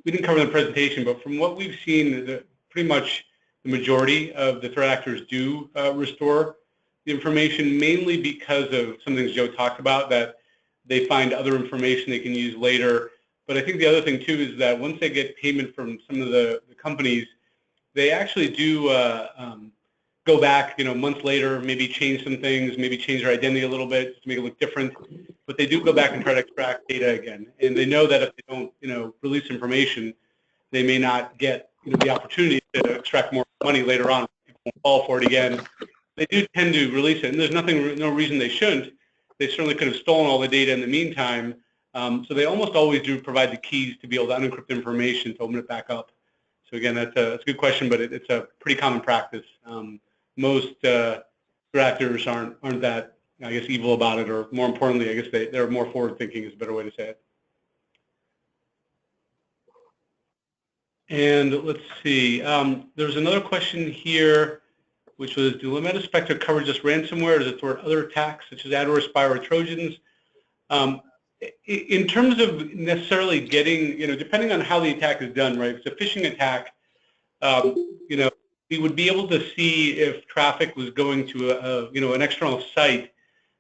A: we didn't cover in the presentation, but from what we've seen, pretty much the majority of the threat actors do restore the information mainly because of some things Joe talked about, that they find other information they can use later. But I think the other thing too is that once they get payment from some of the companies, they actually do go back, months later, maybe change some things, maybe change their identity a little bit to make it look different. But they do go back and try to extract data again, and they know that if they don't, release information, they may not get the opportunity to extract more money later on. People won't fall for it again. They do tend to release it, and there's no reason they shouldn't. They certainly could have stolen all the data in the meantime. So they almost always do provide the keys to be able to unencrypt information to open it back up. So again, that's a good question, but it's a pretty common practice. Most actors aren't that, I guess, evil about it, or more importantly, I guess they're more forward-thinking is a better way to say it. And let's see, there's another question here, which was, do Lumeta Spectre cover just ransomware, or does it thwart other attacks, such as adware, spyware, Trojans? In terms of necessarily getting, depending on how the attack is done, right? If it's a phishing attack, we would be able to see if traffic was going to an external site,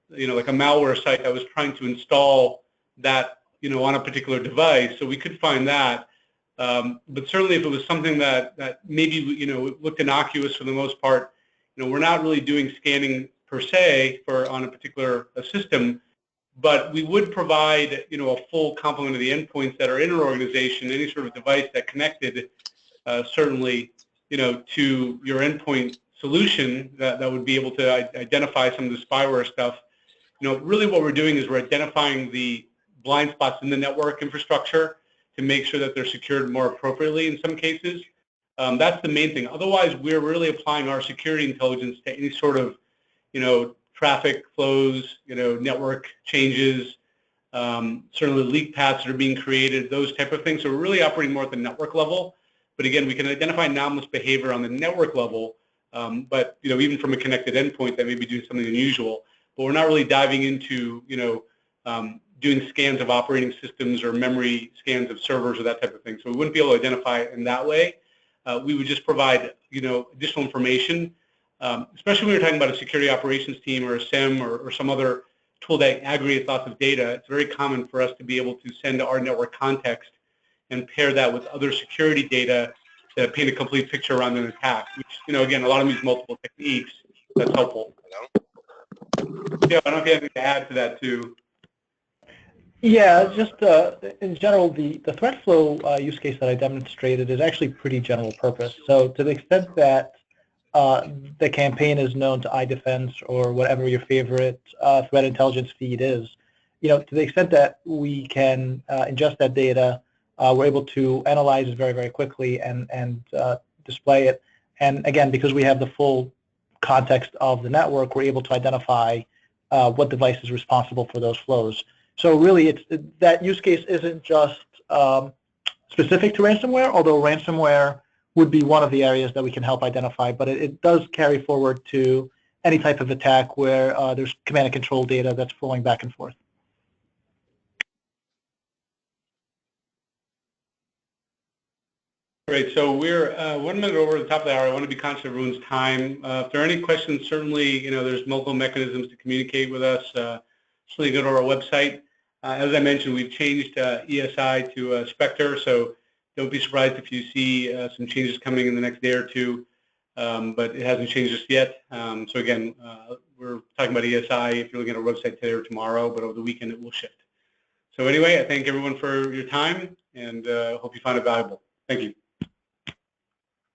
A: like a malware site that was trying to install that, on a particular device. So we could find that. But certainly if it was something that maybe, looked innocuous for the most part, we're not really doing scanning per se on a particular system, but we would provide, a full complement of the endpoints that are in our organization, any sort of device that connected, certainly, to your endpoint solution that would be able to identify some of the spyware stuff. Really what we're doing is we're identifying the blind spots in the network infrastructure to make sure that they're secured more appropriately in some cases. That's the main thing. Otherwise, we're really applying our security intelligence to any sort of, traffic flows, network changes, certainly leak paths that are being created, those type of things. So we're really operating more at the network level. But again, we can identify anomalous behavior on the network level, but even from a connected endpoint that may be doing something unusual. But we're not really diving into doing scans of operating systems or memory scans of servers or that type of thing. So we wouldn't be able to identify it in that way. We would just provide additional information, especially when you're talking about a security operations team or a SIEM or some other tool that aggregates lots of data. It's very common for us to be able to send our network context and pair that with other security data to paint a complete picture around an attack, which, again, a lot of them use multiple techniques. That's helpful. Yeah, I don't know if you have anything to add to that, too.
B: Yeah, just in general, the threat flow use case that I demonstrated is actually pretty general purpose. So to the extent that the campaign is known to iDefense or whatever your favorite threat intelligence feed is, to the extent that we can ingest that data, we're able to analyze it very, very quickly and display it. And again, because we have the full context of the network, we're able to identify what device is responsible for those flows. So really, that use case isn't just specific to ransomware, although ransomware would be one of the areas that we can help identify, but it does carry forward to any type of attack where there's command and control data that's flowing back and forth.
A: Great. So we're 1 minute over the top of the hour. I want to be conscious of everyone's time. If there are any questions, certainly, there's multiple mechanisms to communicate with us. Certainly go to our website. As I mentioned, we've changed ESI to Spectre, so don't be surprised if you see some changes coming in the next day or two, but it hasn't changed just yet. So again, we're talking about ESI if you're looking at our website today or tomorrow, but over the weekend it will shift. So anyway, I thank everyone for your time, and hope you find it valuable. Thank you.